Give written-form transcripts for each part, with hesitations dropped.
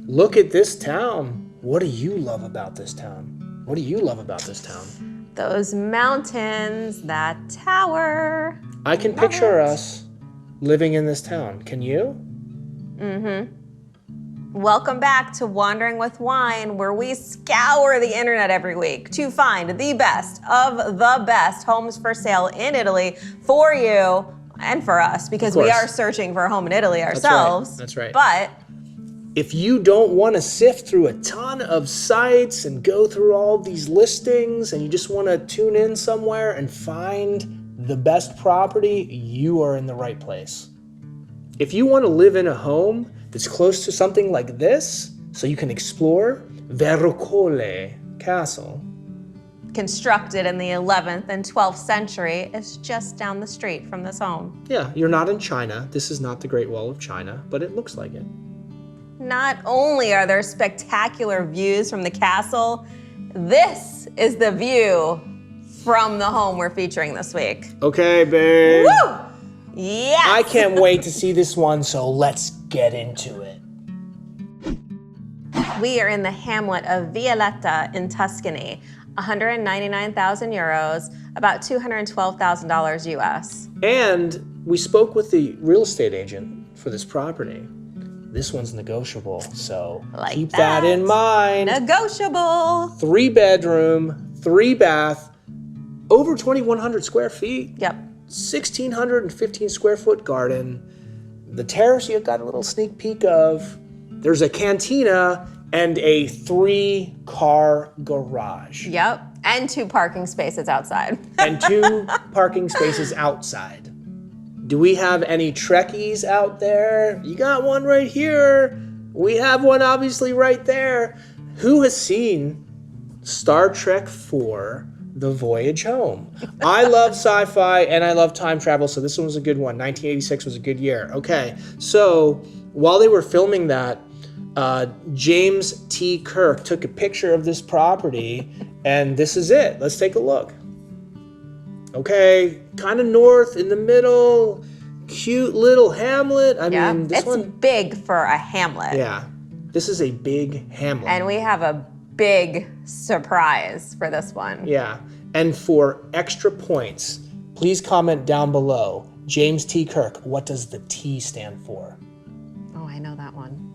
Look at this town. What do you love about this town? What do you love about this town? Those mountains, that tower. I can picture us living in this town. Can you? Mm-hmm. Welcome back to Wandering with Wine, where we scour the internet every week to find the best of the best homes for sale in Italy for you and for us, because we are searching for a home in Italy ourselves. That's right. But if you don't want to sift through a ton of sites and go through all these listings and you just want to tune in somewhere and find the best property, you are in the right place. If you want to live in a home that's close to something like this, so you can explore, Verrocole Castle, constructed in the 11th and 12th century, is just down the street from this home. Yeah, you're not in China. This is not the Great Wall of China, but it looks like it. Not only are there spectacular views from the castle, this is the view from the home we're featuring this week. Okay, babe. Woo! Yes! I can't wait to see this one, so let's get into it. We are in the hamlet of Violetta in Tuscany, 199,000 euros, about $212,000 US. And we spoke with the real estate agent for this property. This one's negotiable, so keep that in mind. Negotiable. 3-bedroom, 3-bath, over 2,100 square feet. Yep. 1,615 square foot garden. The terrace you got a little sneak peek of. There's a cantina and a 3-car garage. Yep, and 2 parking spaces outside. And 2 parking spaces outside. Do we have any Trekkies out there? You got one right here. We have one obviously right there. Who has seen Star Trek IV, The Voyage Home? I love sci-fi and I love time travel, so this one was a good one. 1986 was a good year. Okay, so while they were filming that, James T. Kirk took a picture of this property, and this is it. Let's take a look. Okay, kind of north in the middle, cute little hamlet. I mean, this one, it's big for a hamlet. Yeah, this is a big hamlet. And we have a big surprise for this one. Yeah, and for extra points, please comment down below. James T. Kirk, what does the T stand for? Oh, I know that one.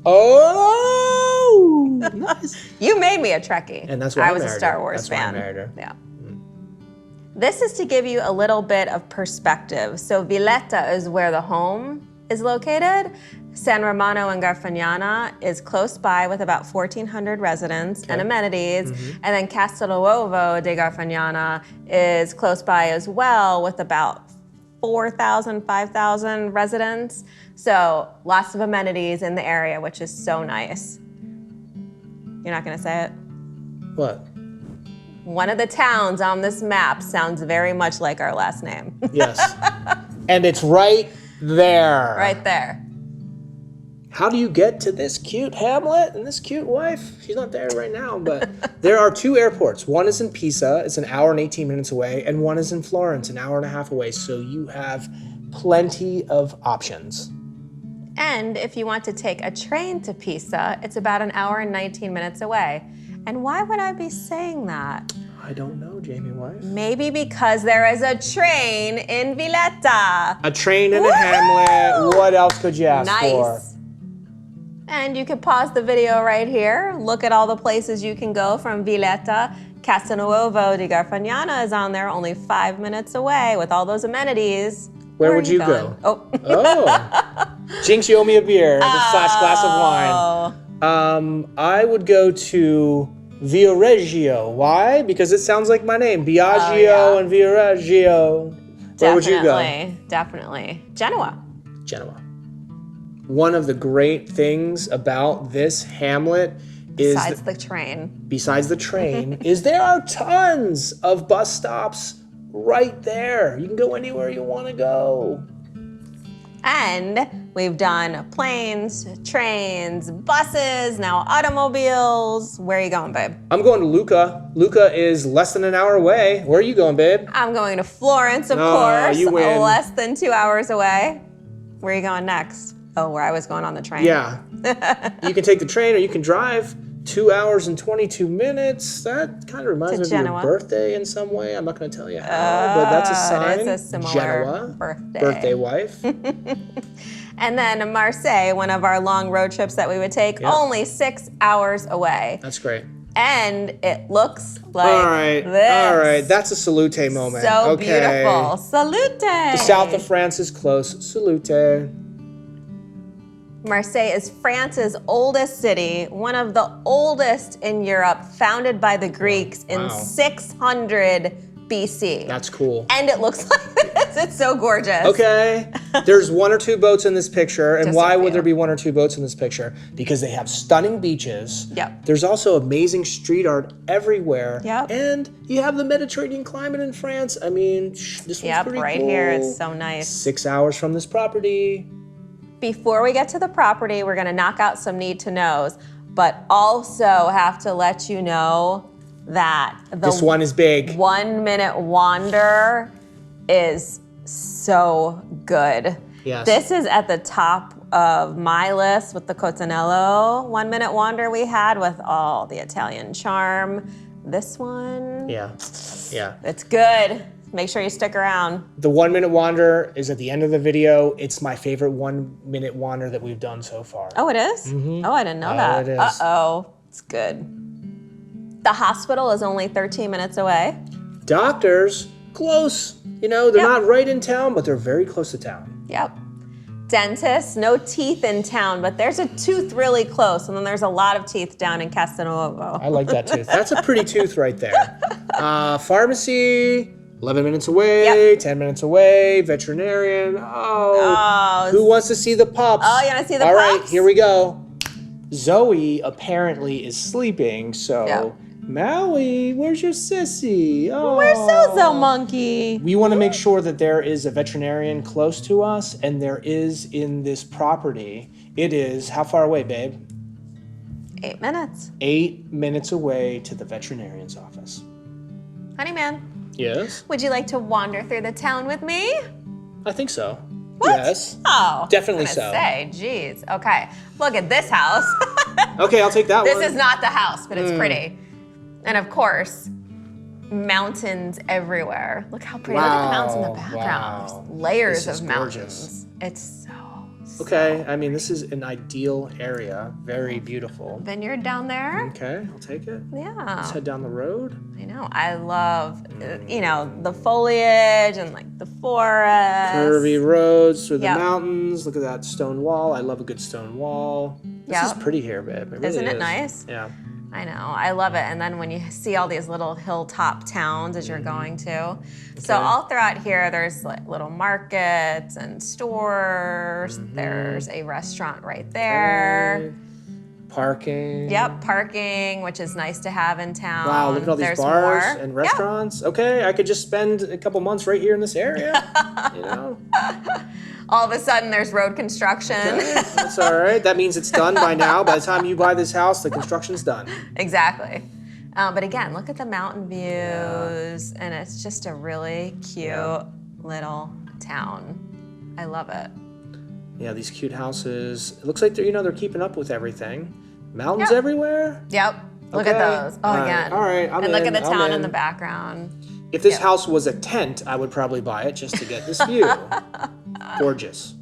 Oh, nice. You made me a Trekkie. And that's why I was a Star Wars fan. Why I married her. Yeah. This is to give you a little bit of perspective. So Villetta is where the home is located. San Romano and Garfagnana is close by with about 1,400 residents and amenities. And then Castelnuovo de Garfagnana is close by as well with about 4,000, 5,000 residents. So lots of amenities in the area, which is so nice. You're not gonna say it? What? One of the towns on this map sounds very much like our last name. Yes. And it's right there. Right there. How do you get to this cute hamlet and this cute wife? She's not there right now, but there are 2 airports. One is in Pisa, it's an hour and 18 minutes away, and one is in Florence, an hour and a half away. So you have plenty of options. And if you want to take a train to Pisa, it's about an hour and 19 minutes away. And why would I be saying that? I don't know, Jamie wife. Maybe because there is a train in Villetta. A train in a hamlet. What else could you ask for? Nice. And you can pause the video right here. Look at all the places you can go from Villetta. Castelnuovo di Garfagnana is on there, only 5 minutes away with all those amenities. Where would you going? go? Oh. Oh. Jinx, you owe me a beer slash glass of wine. I would go to Viareggio. Why? Because it sounds like my name. Biaggio and Viareggio. Where would you go? Definitely. Genoa. Genoa. One of the great things about this hamlet is... Besides the train, is there are tons of bus stops right there. You can go anywhere you want to go. And we've done planes, trains, buses, now automobiles. Where are you going, babe? I'm going to Lucca. Lucca is less than an hour away. Where are you going, babe? I'm going to Florence, of course. You win. Less than 2 hours away. Where are you going next? Oh, where I was going on the train. Yeah. You can take the train or you can drive. 2 hours and 22 minutes. That kind of reminds me of Genoa. your birthday in some way. I'm not going to tell you how, but that's a sign. It is a similar Genoa. birthday. Birthday wife. And then Marseille, one of our long road trips that we would take, only 6 hours away. That's great. And it looks like All right. this. All right. That's a salute moment. So okay. beautiful. Salute. The south of France is close. Salute. Marseille is France's oldest city, one of the oldest in Europe, founded by the Greeks in 600 BC. That's cool. And it looks like this. It's so gorgeous. Okay. There's 1 or 2 boats in this picture. And Just why a would few. there be 1 or 2 boats in this picture? Because they have stunning beaches. Yep. There's also amazing street art everywhere. Yep. And you have the Mediterranean climate in France. I mean, this one's pretty right cool. here. It's so nice. 6 hours from this property. Before we get to the property, we're gonna knock out some need to knows, but also have to let you know that This one is big. 1 minute wander is so good. Yes. This is at the top of my list with the Cotanello 1 minute wander we had with all the Italian charm. This one, Yeah. Yeah. it's good. Make sure you stick around. The 1 minute wander is at the end of the video. It's my favorite 1 minute wander that we've done so far. Oh, it is? Oh, I didn't know that. it is. Uh-oh, it's good. The hospital is only 13 minutes away. Doctors, close. You know, they're not right in town, but they're very close to town. Yep. Dentist, no teeth in town, but there's a tooth really close, and then there's a lot of teeth down in Castelnuovo. I like that tooth. That's a pretty tooth right there. Pharmacy, 11 minutes away, 10 minutes away, veterinarian. Oh, who wants to see the pups? Oh, you want to see the All pups? right, here we go. Zoe apparently is sleeping, so Maui, where's your sissy? Oh. Where's Zozo Monkey? We want to make sure that there is a veterinarian close to us, and there is in this property. It is, how far away, babe? 8 minutes. 8 minutes away to the veterinarian's office. Honey man, Yes? would you like to wander through the town with me? I think so. What? Yes. Oh. Definitely I was gonna so. say, geez. Okay, look at this house. Okay, I'll take that This one. is not the house, but it's pretty. And of course, mountains everywhere. Look how pretty. Look at the mountains in the background. Wow. There's layers This is of gorgeous. mountains. It's so Okay, I mean, this is an ideal area. Very beautiful. vineyard down there. Okay, I'll take it. Let's Yeah, head down the road. I know. I love, the foliage and like the forest. Curvy roads through the Yep. mountains. Look at that stone wall. I love a good stone wall. This is Yep. pretty here, babe. It really Isn't it is. nice? Yeah. I know. I love it. And then when you see all these little hilltop towns as you're going to. So all throughout here, there's like little markets and stores. There's a restaurant right there. Parking. Yep, parking, which is nice to have in town. Wow, look at all these There's bars more. and restaurants. Okay, I could just spend a couple months right here in this area. You know? All of a sudden, there's road construction. Okay, that's all right. That means it's done by now. By the time you buy this house, the construction's done. Exactly. But again, look at the mountain views, and it's just a really cute little town. I love it. Yeah, these cute houses. It looks like they're keeping up with everything. Mountains everywhere. Yep. Look at Okay. those. Oh, All right. again. All right, I'm and look in, at the I'm town in in. the background. If this house was a tent, I would probably buy it just to get this view. Gorgeous.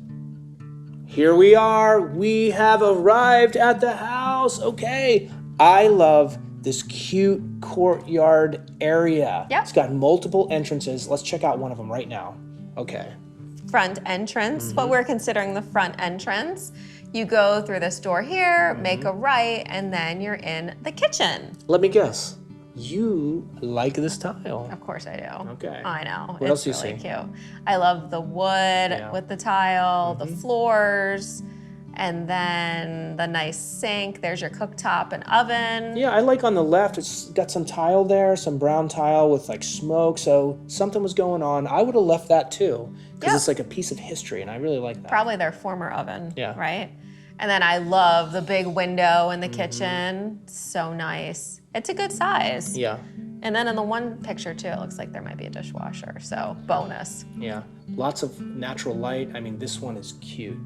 Here we are. We have arrived at the house. Okay. I love this cute courtyard area. Yep. It's got multiple entrances. Let's check out one of them right now. Okay. Front entrance, what we're considering the front entrance. You go through this door here, make a right, and then you're in the kitchen. Let me guess. You like this tile. Of course I do. Okay. I know. What it's else do you really see? cute. I love the wood with the tile, the floors, and then the nice sink. There's your cooktop and oven. Yeah, I like on the left, it's got some tile there, some brown tile with like smoke, so something was going on. I would have left that too, because it's like a piece of history, and I really like that. Probably their former oven, Yeah. right? And then I love the big window in the kitchen. So nice. It's a good size. Yeah, And then in the one picture too, it looks like there might be a dishwasher, so bonus. yeah. Lots of natural light. I mean, this one is cute.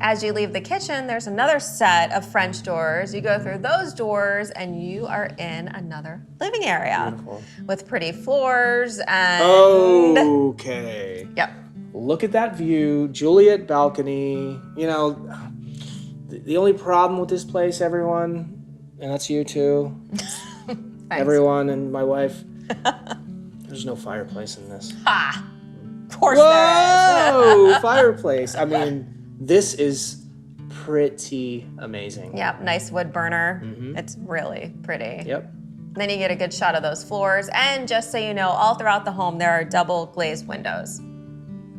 As you leave the kitchen, there's another set of French doors. You go through those doors and you are in another living area. Beautiful. With pretty floors and... Okay. Yep. Look at that view, Juliet balcony. You know, the only problem with this place, everyone, and that's you too, everyone and my wife, there's no fireplace in this. Ha! Of course there Whoa! Fireplace. I mean, this is pretty amazing. is. Yep, nice wood burner. It's really pretty. Yep. Then you get a good shot of those floors. And just so you know, all throughout the home, there are double glazed windows.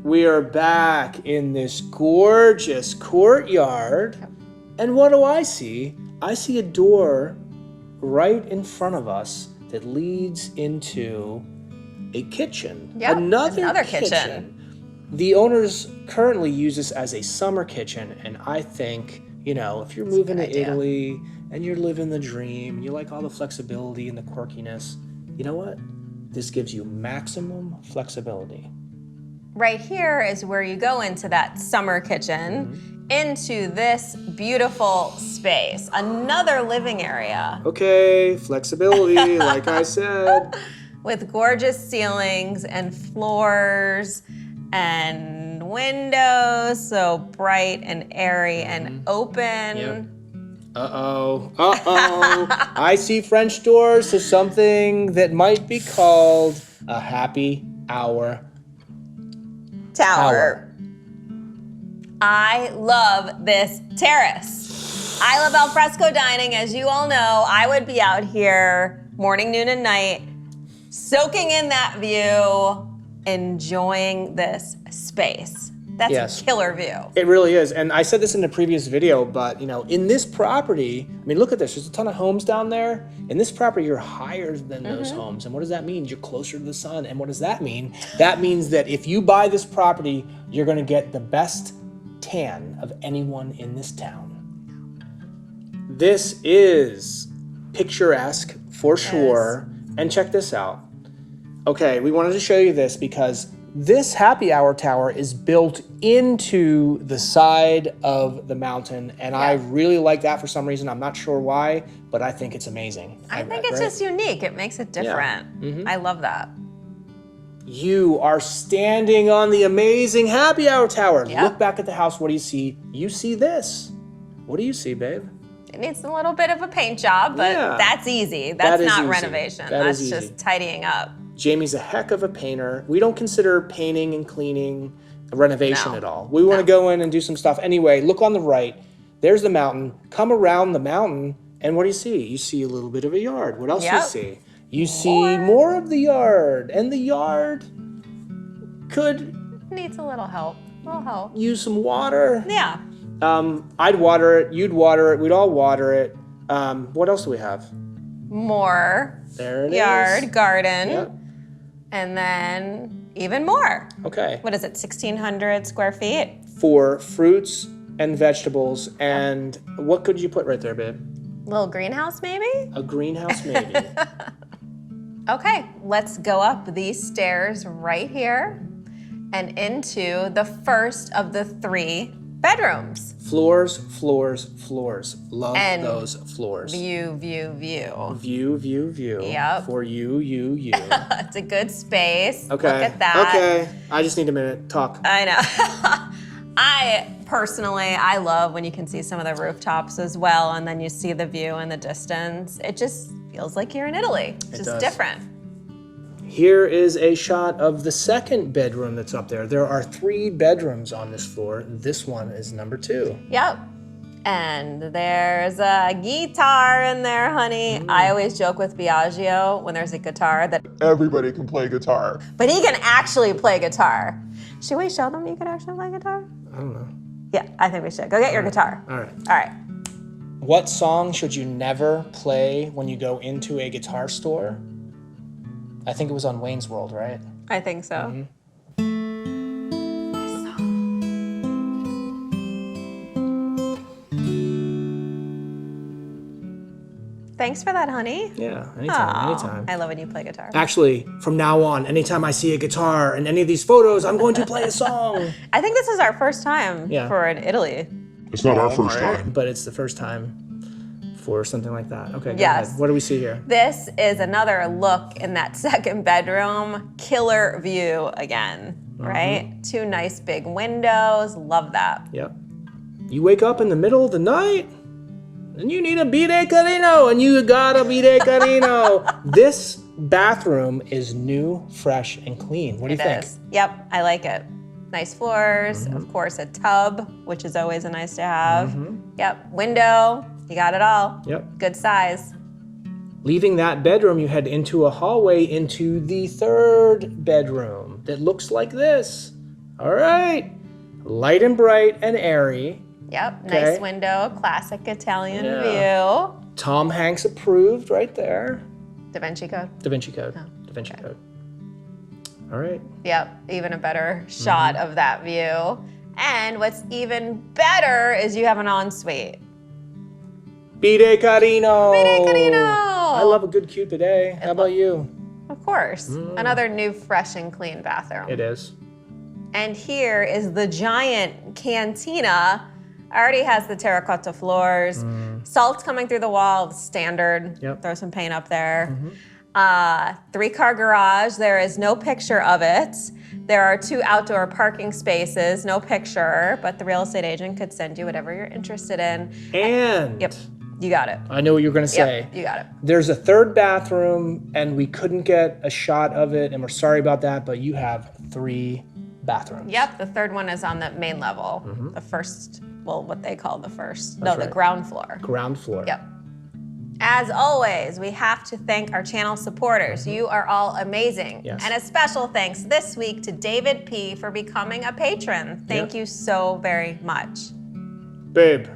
We are back in this gorgeous courtyard. And what do I see? I see a door right in front of us that leads into a kitchen. Yep, Another kitchen. The owners currently use this as a summer kitchen, and I think, you know, if you're moving to Italy and you're living the dream, and you like all the flexibility and the quirkiness, you know what? This gives you maximum flexibility. Right here is where you go into that summer kitchen, into this beautiful space, another living area. Okay, flexibility, like I said. With gorgeous ceilings and floors and windows, so bright and airy and open. Yep. Uh-oh. I see French doors to something that might be called a happy hour Tower. I love this terrace. I love alfresco dining. As you all know, I would be out here morning, noon, and night, soaking in that view, enjoying this space. That's a killer view. It really is. And I said this in the previous video, but you know, in this property, I mean, look at this. There's a ton of homes down there. In this property, you're higher than those homes. And what does that mean? You're closer to the sun. And what does that mean? That means that if you buy this property, you're going to get the best tan of anyone in this town. This is picturesque for sure. And check this out. Okay, we wanted to show you this because this happy hour tower is built into the side of the mountain, and I really like that for some reason. I'm not sure why, but I think it's amazing. I think it's just unique. It makes it different. I love that. You are standing on the amazing happy hour tower. Look back at the house. What do you see? You see this. What do you see, babe? It needs a little bit of a paint job, but that's easy. That's not renovation. That's just tidying up. Jamie's a heck of a painter. We don't consider painting and cleaning a renovation at all. We want to go in and do some stuff. Anyway, look on the right. There's the mountain. Come around the mountain, and what do you see? You see a little bit of a yard. What else do you see? You see more of the yard, and the yard could... needs a little help. Use some water. Yeah. I'd water it. You'd water it. We'd all water it. What else do we have? More. There it is. Yard, garden. Yep. And then even more. Okay. What is it, 1,600 square feet? For fruits and vegetables. And what could you put right there, babe? Little greenhouse, maybe? A greenhouse, maybe. Okay, let's go up these stairs right here and into the first of the 3 bedrooms. Floors, floors, floors. Love those floors. View, view, view. View, view, view. Yep. For you. It's a good space. Okay. Look at that. Okay. I just need a minute. Talk. I know. I personally love when you can see some of the rooftops as well, and then you see the view in the distance. It just feels like you're in Italy. It's just different. Here is a shot of the second bedroom that's up there. There are 3 bedrooms on this floor. This one is number 2. Yep. And there's a guitar in there, honey. I always joke with Biaggio when there's a guitar that everybody can play guitar. but he can actually play guitar. Should we show them you can actually play guitar? I don't know. Yeah, I think we should. Go get your guitar. All right. All right. What song should you never play when you go into a guitar store? I think it was on Wayne's World, right? I think so. Thanks for that, honey. Yeah, anytime, Aw, anytime. I love when you play guitar. Actually, from now on, anytime I see a guitar in any of these photos, I'm going to play a song. I think this is our first time Yeah. for in Italy. It's not our first time. But it's the first time for something like that. Okay, go Yes. ahead. What do we see here? This is another look in that second bedroom. Killer view again, right? 2 nice big windows. Love that. Yep. You wake up in the middle of the night and you need a bidet carino, and you got a bidet carino. This bathroom is new, fresh, and clean. What do you think? Yep, I like it. Nice floors, of course, a tub, which is always a nice to have. Yep, window, you got it all. Yep. Good size. Leaving that bedroom, you head into a hallway into the 3rd bedroom that looks like this. All right. Light and bright and airy. Yep, Okay. nice window, classic Italian view. Tom Hanks approved right there. Da Vinci Code. Da Vinci Code. Da Vinci Code. All right. Yep, even a better shot of that view. And what's even better is you have an ensuite. Bidet carino. Bidet carino. I love a good cute bidet. How about you? Of course, another new, fresh and clean bathroom. It is. And here is the giant cantina. Already has the terracotta floors. Salt coming through the wall, standard. Yep. Throw some paint up there. 3-car garage. There is no picture of it. There are 2 outdoor parking spaces, no picture, but the real estate agent could send you whatever you're interested in. And Yep, you got it. I know what you're going to say. Yep, you got it. There's a 3rd bathroom, and we couldn't get a shot of it, and we're sorry about that, but you have 3 bathrooms. Yep, the 3rd one is on the main level. The first, well, what they call the first. That's the right. ground floor. Ground floor. Yep. As always, we have to thank our channel supporters. You are all amazing. Yes. And a special thanks this week to David P. for becoming a patron. Thank you so very much. Babe,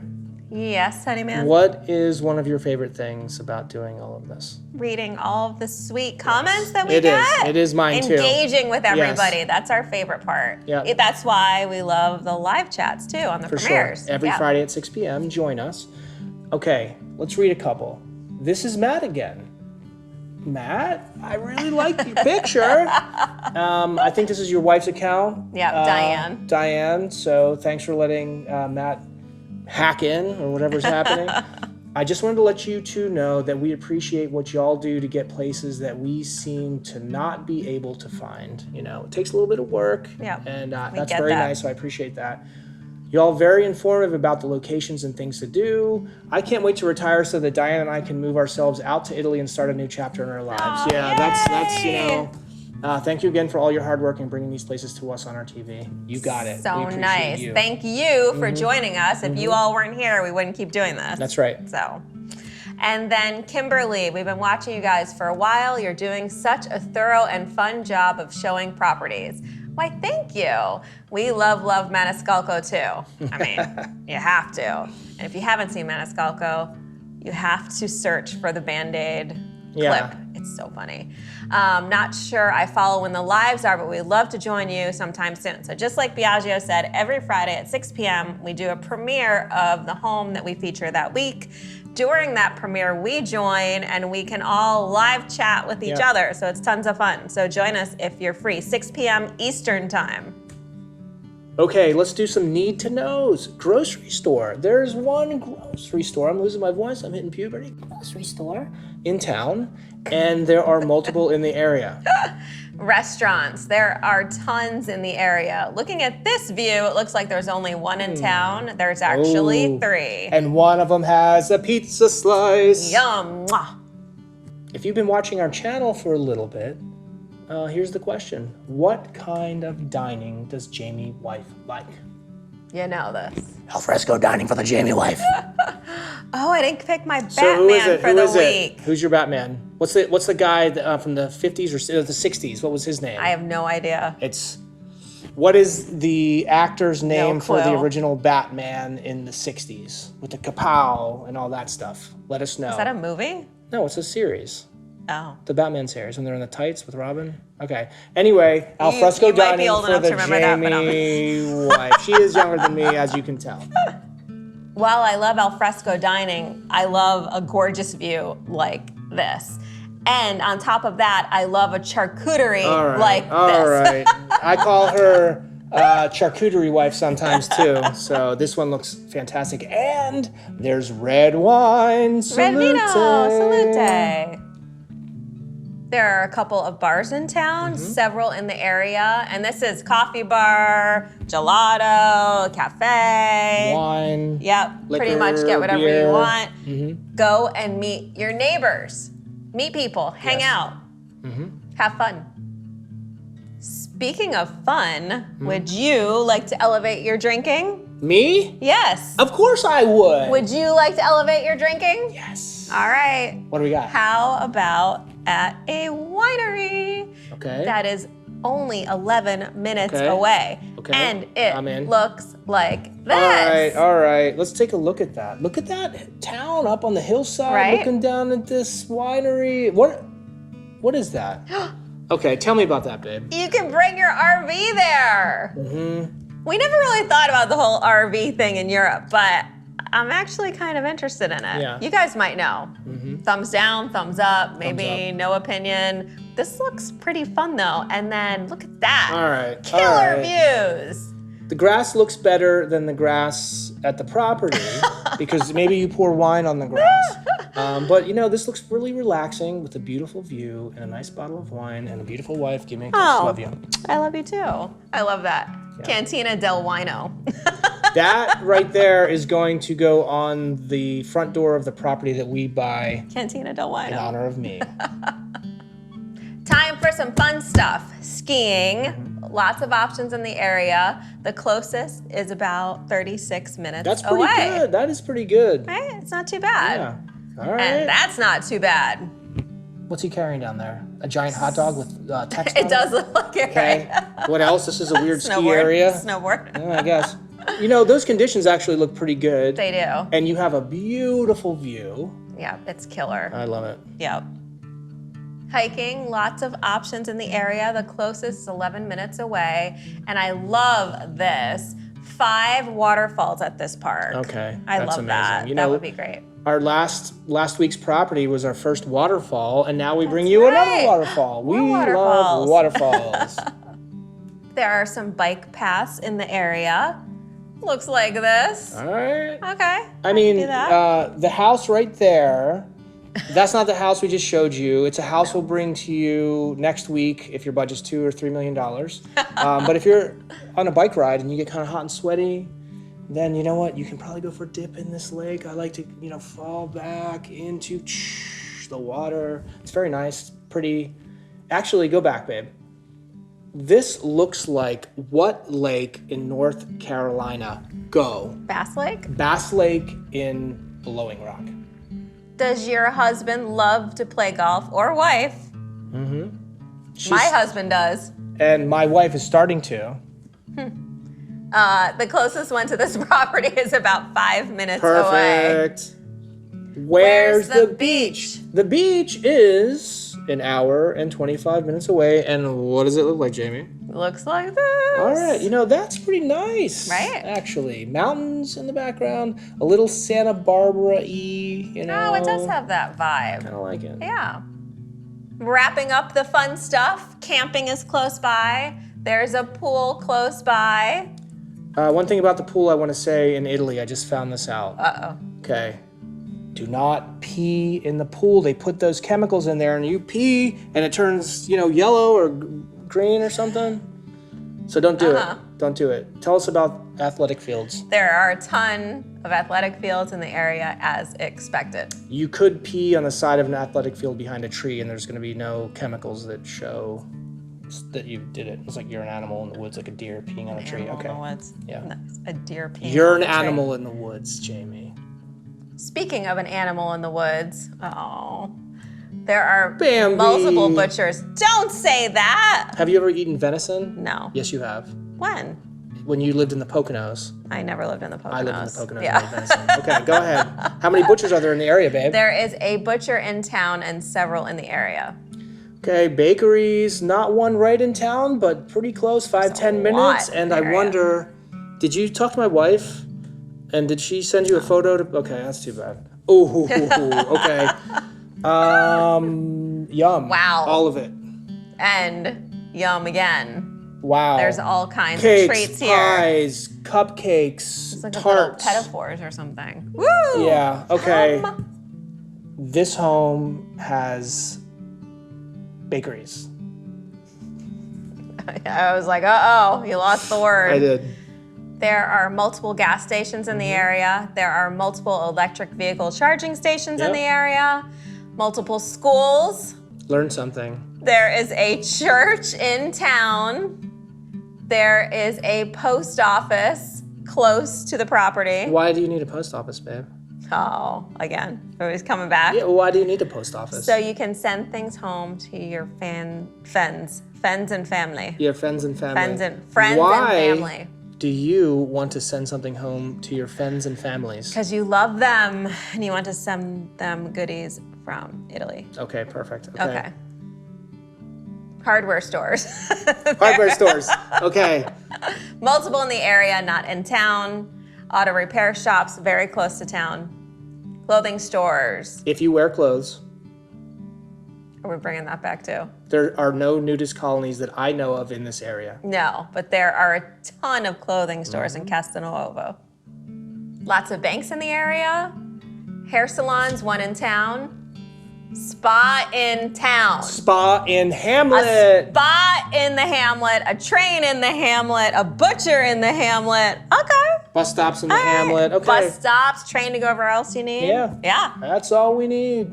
Yes, honey man. what is one of your favorite things about doing all of this? Reading all of the sweet comments that we It is. get. It is mine too. Engaging with everybody. Yes. That's our favorite part. Yep. That's why we love the live chats too on the For premieres. sure. Every Yep. Friday at 6 p.m. Join us. Okay, let's read a couple. This is Matt again. Matt, I really like your picture. I think this is your wife's account. Yeah, Diane. Diane, so thanks for letting Matt hack in or whatever's happening. I just wanted to let you two know that we appreciate what y'all do to get places that we seem to not be able to find. You know, it takes a little bit of work, Yeah, and we that's get very that. nice, so I appreciate that. Y'all very informative about the locations and things to do. I can't wait to retire so that Diane and I can move ourselves out to Italy and start a new chapter in our lives. Oh, Yeah, that's you yay. know. Thank you again for all your hard work and bringing these places to us on our TV. You got it. We So appreciate nice. you. Thank you for joining us. If you all weren't here, we wouldn't keep doing this. That's right. So, and then Kimberly, we've been watching you guys for a while. You're doing such a thorough and fun job of showing properties. Why, thank you. We love Maniscalco too. I mean, you have to. And if you haven't seen Maniscalco, you have to search for the Band-Aid Yeah. clip. It's so funny. Not sure I follow when the lives are, but we'd love to join you sometime soon. So just like Biaggio said, every Friday at 6 p.m., we do a premiere of the home that we feature that week. During that premiere, we join and we can all live chat with each Yeah. other. So it's tons of fun. So join us if you're free, 6 p.m. Eastern time. Okay, let's do some need to knows. Grocery store. There's one grocery store. I'm losing my voice. I'm hitting puberty. Grocery store in town, and there are multiple in the area. Restaurants, there are tons in the area. Looking at this view, it looks like there's only one in town. There's actually Ooh. 3. And one of them has a pizza slice. Yum. Mwah. If you've been watching our channel for a little bit, here's the question. What kind of dining does Jamie wife like? You know this. Alfresco dining for the Jamie wife. Oh, I didn't pick my So who is Batman it? for Who the is week. it? Who's your Batman? What's the guy from the 50s or the 60s? What was his name? I have no idea. What is the actor's name for the clue. original Batman in the 60s with the kapow and all that stuff? Let us know. Is that a movie? No, it's a series. Oh. The Batman series when they're in the tights with Robin. Okay. Anyway, Alfresco you might be dining old for enough the to remember that, but I'm- Jamie wife. She is younger than me, as you can tell. While I love alfresco dining, I love a gorgeous view like this. And on top of that, I love a charcuterie All right. like All this. right. I call her charcuterie wife sometimes too. So this one looks fantastic. And there's red wine. Red vino, Salute. salute. There are a couple of bars in town, several in the area, and this is coffee bar, gelato, cafe. Wine. Yep, pretty liquor, much get whatever beer. you want. Go and meet your neighbors. Meet people, hang Yes. out, have fun. Speaking of fun, would you like to elevate your drinking? Me? Yes. Of course I would. Would you like to elevate your drinking? Yes. All right. What do we got? How about at a winery Okay. that is only 11 minutes Okay. away? Okay. And I'm in. it looks like this. All right. Let's take a look at that. Look at that town up on the hillside, Right? looking down at this winery. What is that? Okay, tell me about that, babe. You can bring your RV there. We never really thought about the whole RV thing in Europe, but I'm actually kind of interested in it. Yeah. You guys might know. Thumbs down, thumbs up, maybe up. no opinion. This looks pretty fun though. And then look at that. All right. Killer all right. views. The grass looks better than the grass at the property because maybe you pour wine on the grass. But this looks really relaxing with a beautiful view and a nice bottle of wine and a beautiful wife. Give me a kiss. Oh. Love you. I love you too. I love that. Cantina del Wino. That right there is going to go on the front door of the property that we buy Cantina del in Wino. honor of me. Time for some fun stuff. Skiing. Lots of options in the area. The closest is about 36 minutes That's pretty away. good. That is pretty good. Right? It's not too bad. Yeah. All right. And that's not too bad. What's he carrying down there? A giant hot dog with text on It does look like it, Okay. right? What else? This is a weird ski Snowboard. area. Snowboard. Yeah, I guess. Those conditions actually look pretty good. They do. And you have a beautiful view. Yeah, it's killer. I love it. Yep. Hiking, lots of options in the area. The closest is 11 minutes away. And I love this. 5 waterfalls at this park. Okay, I that's love that. amazing. That would be great. Our last week's property was our first waterfall, and now we bring you another right. waterfall. We More love waterfalls. waterfalls. There are some bike paths in the area. Looks like this. All right. Okay. I mean, do that. the house right there, that's not the house we just showed you. It's a house we'll bring to you next week if your budget's $2 or $3 million. But if you're on a bike ride and you get kind of hot and sweaty, then you know what? You can probably go for a dip in this lake. I like to, fall back into the water. It's very nice, pretty. Actually, go back, babe. This looks like what lake in North Carolina? Go. Bass Lake? Bass Lake in Blowing Rock. Does your husband love to play golf or wife? My husband does. And my wife is starting to. The closest one to this property is about 5 minutes away. Perfect. Where's the beach? The beach is an hour and 25 minutes away. And what does it look like, Jamie? Looks like this. All right, that's pretty nice. Right? Actually, mountains in the background, a little Santa Barbara-y, Oh, it does have that vibe. Kind of like it. Yeah. Wrapping up the fun stuff, camping is close by. There's a pool close by. One thing about the pool I want to say in Italy, I just found this out. Uh-oh. Okay. Do not pee in the pool. They put those chemicals in there and you pee and it turns, yellow or green or something. So don't do it. Don't do it. Tell us about athletic fields. There are a ton of athletic fields in the area as expected. You could pee on the side of an athletic field behind a tree and there's going to be no chemicals that show that you did it. It's like you're an animal in the woods, like a deer peeing on a tree. Animal Okay. in the woods. Yeah. Nice. A deer peeing You're on an a tree. animal in the woods, Jamie. Speaking of an animal in the woods, there are Bambi. multiple butchers. Don't say that. Have you ever eaten venison? No. Yes, you have. When? When you lived in the Poconos. I never lived in the Poconos. I lived in the Poconos. Yeah. And ate venison. Okay, go ahead. How many butchers are there in the area, babe? There is a butcher in town and several in the area. Okay, bakeries, not one right in town, but pretty close, 5-10 minutes. in And the I area. wonder, did you talk to my wife? And did she send you a photo to? Okay, that's too bad. Oh, okay. Yum. Wow. All of it. And yum again. Wow. There's all kinds Cakes, of treats here. pies, cupcakes, It's like a little tarts. pedophores or something. Woo! Yeah, okay. Hum. This home has bakeries. I was like, uh-oh, you lost the word. I did. There are multiple gas stations in the area. There are multiple electric vehicle charging stations in Yep. the area. Multiple schools. Learn something. There is a church in town. There is a post office close to the property. Why do you need a post office, babe? Oh, again, always coming back. Yeah, why do you need a post office? So you can send things home to your friends and family. Your friends and family. Friends Why and family. do you want to send something home to your friends and families? Because you love them and you want to send them goodies from Italy. Okay, perfect. Okay. Hardware stores. Hardware stores. Okay. Multiple in the area, not in town. Auto repair shops, very close to town. Clothing stores. If you wear clothes, Are we bringing that back too? there are no nudist colonies that I know of in this area. No, but there are a ton of clothing stores in Castelnuovo. Lots of banks in the area. Hair salons, one in town. Spa in town. Spa in A Hamlet. spa in the Hamlet, a train in the Hamlet, a butcher in the Hamlet. Okay. Bus stops in the All right. Hamlet. Okay. Bus stops, train to go wherever else you need. Yeah. Yeah. That's all we need.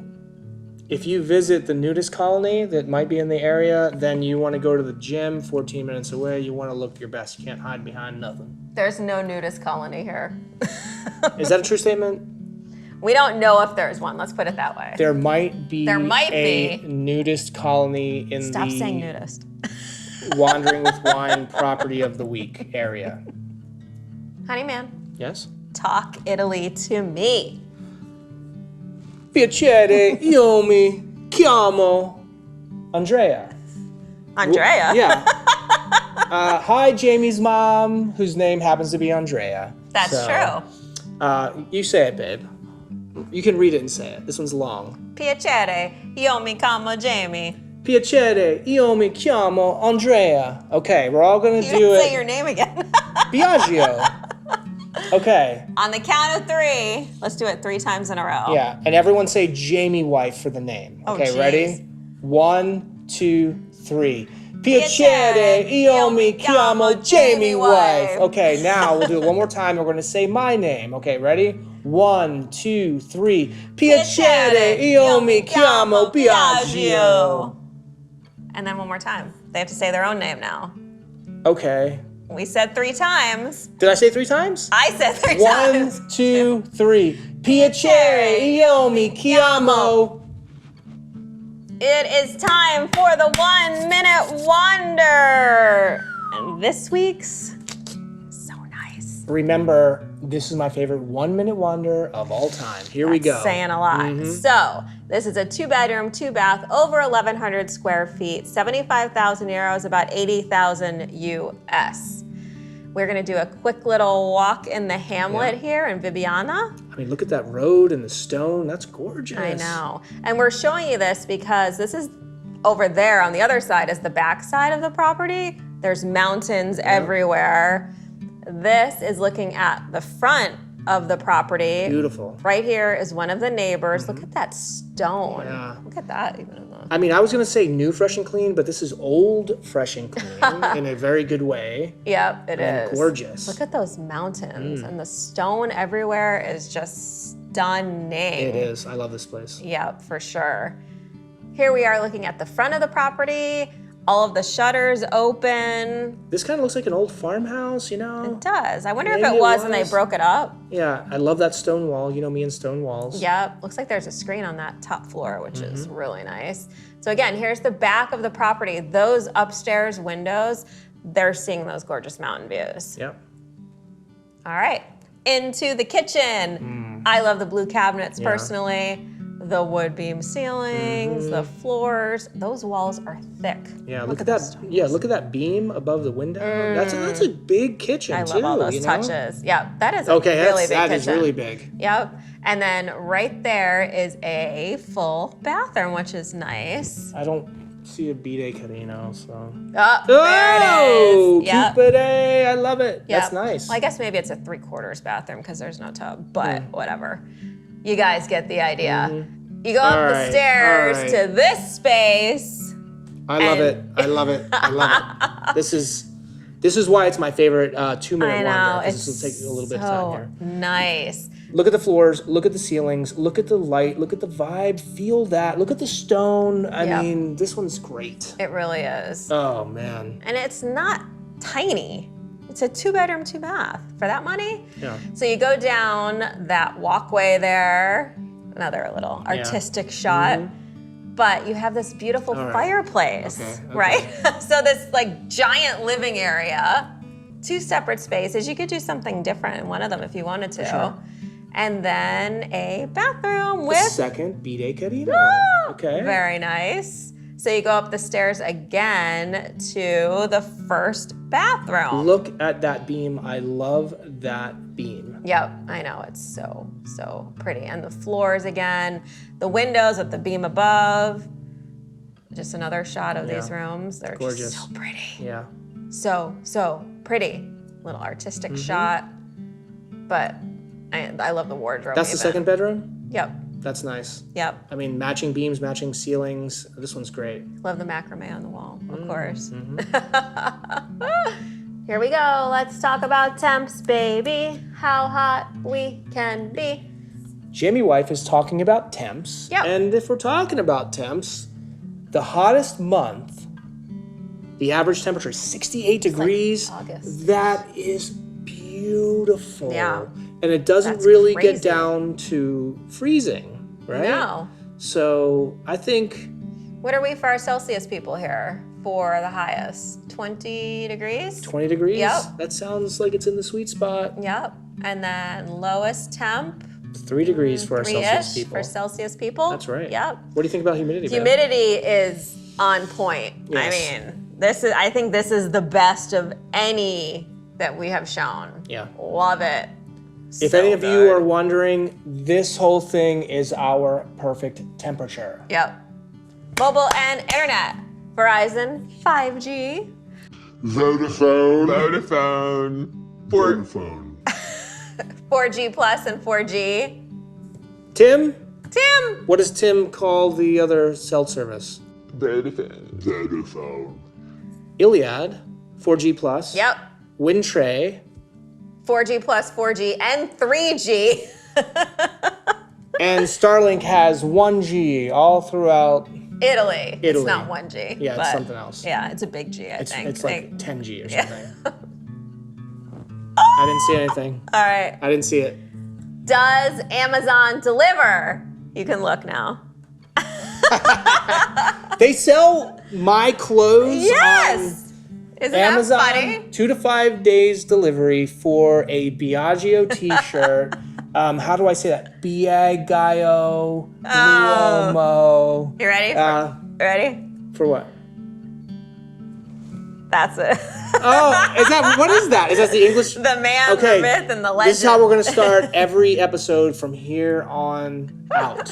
If you visit the nudist colony that might be in the area, then you want to go to the gym 14 minutes away. You want to look your best. You can't hide behind nothing. There's no nudist colony here. Is that a true statement? We don't know if there's one. Let's put it that way. There might be There might a be. nudist colony in Stop the saying nudist. Wandering with Wine Property of the Week area. Honey man, Yes? talk Italy to me. Piacere, io mi chiamo Andrea. Andrea? Yeah. Hi, Jamie's mom, whose name happens to be Andrea. That's true. You say it, babe. You can read it and say it. This one's long. Piacere, io mi chiamo Jamie. Piacere, io mi chiamo Andrea. Okay, we're all gonna You do didn't say it. your name again. Biaggio. Okay. On the count of 3, let's do it 3 times in a row. Yeah, and everyone say Jamie wife for the name. Oh, Okay, geez. ready? 1, 2, 3. Piacere, io mi chiamo Jamie wife. Okay, now we'll do it one more time. We're going to say my name. Okay, ready? 1, 2, 3. Piacere, io mi chiamo Biaggio. And then one more time. They have to say their own name now. Okay. We said 3 times. Did I say 3 times? I said 3 1, times. 2, 3. Piacere, io mi chiamo. It is time for the 1 minute wonder. And this week's so nice. Remember, this is my favorite 1 minute wonder of all time. Here we go. Saying a lot. So this is a 2-bedroom, 2-bath, over 1,100 square feet, 75,000 euros, about 80,000 US. We're gonna do a quick little walk in the Hamlet here in Vibiana. I mean, look at that road and the stone. That's gorgeous. I know. And we're showing you this because this is over there on the other side is the back side of the property. There's mountains everywhere. This is looking at the front of the property. Beautiful. Right here is one of the neighbors. Look at that stone. Yeah. Look at that. Even in the... I mean, I was going to say new, fresh, and clean, but this is old, fresh, and clean in a very good way. Yep, it And is. gorgeous. Look at those mountains and the stone everywhere is just stunning. It is. I love this place. Yep, for sure. Here we are looking at the front of the property. All of the shutters open. This kind of looks like an old farmhouse, you know? It does. I wonder if Maybe it it was and they was. broke it up. Yeah, I love that stone wall. You know me and stone walls. Yep, looks like there's a screen on that top floor, which is really nice. So again, here's the back of the property. Those upstairs windows, they're seeing those gorgeous mountain views. Yep. All right, into the kitchen. I love the blue cabinets personally. The wood beam ceilings, the floors, those walls are thick. Yeah, look at that. Yeah, look at that beam above the window. That's a big kitchen I too. love all those you know? touches. Yeah, that is a Okay, really big that kitchen. is really big. Yep. And then right there is a full bathroom, which is nice. I don't see a bidet carino, so. Oh, there it is. Yep. Bidet, I love it. Yep. That's nice. Well, I guess maybe it's a 3/4 bathroom because there's no tub, but whatever. You guys get the idea. You go up the stairs to this space. I love it. I love it. I love it. This is why it's my favorite 2-minute wonder. This will take a little bit of time here. Nice. Look at the floors, look at the ceilings, look at the light, look at the vibe, feel that, look at the stone. I mean, this one's great. It really is. Oh, man. And it's not tiny. It's a 2-bedroom, 2-bath for that money. Yeah. So you go down that walkway there, another little artistic shot, but you have this beautiful fireplace, right? So this like giant living area, 2 separate spaces. You could do something different in one of them if you wanted to. Sure. And then a bathroom with second bidet carino. Okay. Very nice. So you go up the stairs again to the first bathroom. Look at that beam. I love that beam. Yep, I know. It's so pretty. And the floors again, the windows with the beam above. Just another shot of these rooms. They're gorgeous. just so pretty. Yeah. So pretty. Little artistic shot. But I love the wardrobe. That's the second bedroom? Yep. That's nice. Yep. I mean, matching beams, matching ceilings. This one's great. Love the macrame on the wall, of course. Here we go. Let's talk about temps, baby. How hot we can be. Jamie wife is talking about temps. Yep. And if we're talking about temps, the hottest month, the average temperature is 68 degrees. Like August. That is beautiful. Yeah. And it doesn't That's really crazy. get down to freezing, right? No. So I think... What are we for our Celsius people here for the highest? 20 degrees? 20 degrees? Yep. That sounds like it's in the sweet spot. Yep. And then lowest temp? 3 degrees for our Celsius 3-ish people. for Celsius people. That's right. Yep. What do you think about humidity, Bev? Humidity is on point. Yes. I mean, I think this is the best of any that we have shown. Yeah. Love it. If So any of you good. are wondering, this whole thing is our perfect temperature. Yep. Mobile and internet. Verizon 5G. Vodafone. 4G plus and 4G. Tim, Tim. what does Tim call the other cell service? Vodafone. Iliad, 4G plus. Yep. Wintray, 4G plus 4G and 3G. and Starlink has 1G all throughout. Italy. It's Italy. not 1G. Yeah, but it's something else. Yeah, it's a big G, I think. It's like 10G or something. I didn't see anything. All right. I didn't see it. Does Amazon deliver? You can look now. They sell my clothes Yes. Isn't on Amazon. that funny? 2 to 5 days delivery for a Biaggio t-shirt. How do I say that? Biaggio, Uomo. You ready? Ready? For what? That's it. What is that? Is that the English? The man, Okay, the myth, and the legend. This is how we're going to start every episode from here on out.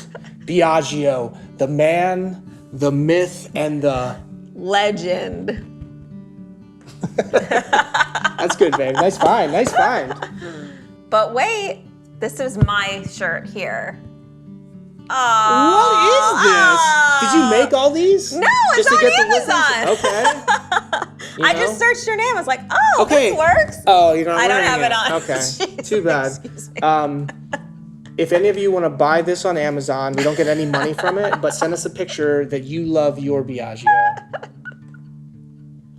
Biaggio, the man, the myth, and the... legend. That's good, babe. Nice find. Nice find. But wait, this is my shirt here. What is this? Did you make all these? No, it's Just to on get the Amazon. listens? Okay. You I know? just searched your name. I was like, oh, Okay. this works. Oh, you're not I don't wearing have it on. Okay. Jeez, Too bad. excuse me. If any of you want to buy this on Amazon, we don't get any money from it, but send us a picture that you love your Biaggio.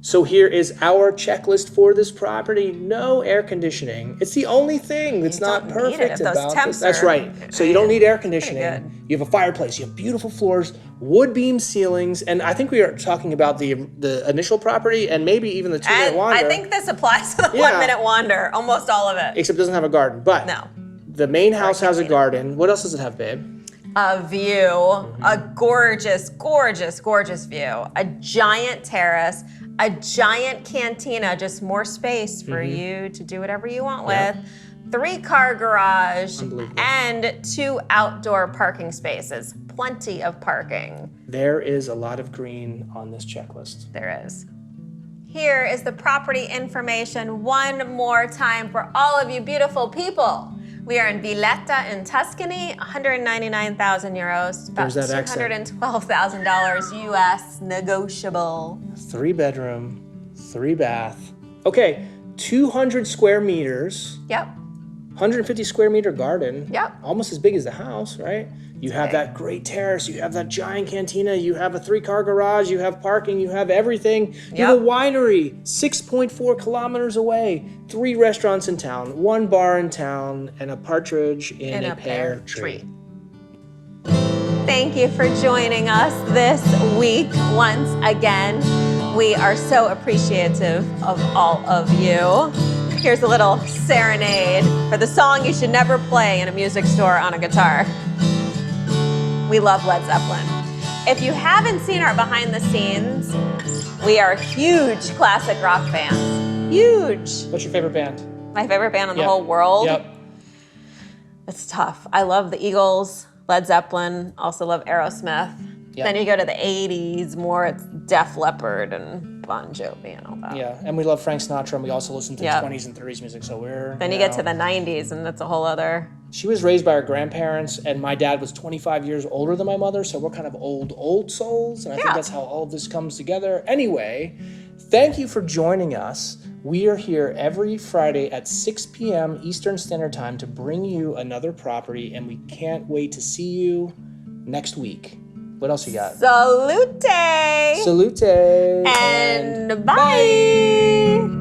So here is our checklist for this property. No air conditioning. It's the only thing that's not don't need it perfect if those about temps this. That's are- right. So you don't need air good. conditioning. You have a fireplace. You have beautiful floors, wood beam ceilings, and I think we are talking about the initial property and maybe even the 2-minute And wander. I think this applies to the Yeah. 1-minute wander, almost all of it. Except it doesn't have a garden. But No. the main house has a garden. What else does it have, babe? A view, a gorgeous, gorgeous, gorgeous view. A giant terrace, a giant cantina, just more space for you to do whatever you want with. 3-car garage, Unbelievable. and 2 outdoor parking spaces. plenty of parking. There is a lot of green on this checklist. There is. Here is the property information one more time for all of you beautiful people. We are in Villetta in Tuscany, 199,000 euros, about There's that accent. $212,000 US, negotiable. 3-bedroom, 3-bath. Okay, 200 square meters, Yep, 150 square meter garden. Yep. Almost as big as the house, right? You have that great terrace, you have that giant cantina, you have a 3-car garage, you have parking, you have everything. You have a winery 6.4 kilometers away, 3 restaurants in town, 1 bar in town, and a partridge in a pear tree. Thank you for joining us this week once again. We are so appreciative of all of you. Here's a little serenade for the song you should never play in a music store on a guitar. We love Led Zeppelin. If you haven't seen our behind the scenes, we are huge classic rock fans. Huge. What's your favorite band? My favorite band in the whole world? Yep. It's tough. I love the Eagles, Led Zeppelin, also love Aerosmith. Yep. Then you go to the 80s, more it's Def Leppard and Bon Jovi and all that. Yeah, and we love Frank Sinatra, and we also listen to Yep. 20s and 30s music, so we're... Then you get to the 90s, and that's a whole other... She was raised by her grandparents, and my dad was 25 years older than my mother, so we're kind of old souls, and I think that's how all of this comes together. Anyway, thank you for joining us. We are here every Friday at 6 p.m. Eastern Standard Time to bring you another property, and we can't wait to see you next week. What else you got? Salute! Salute! And bye.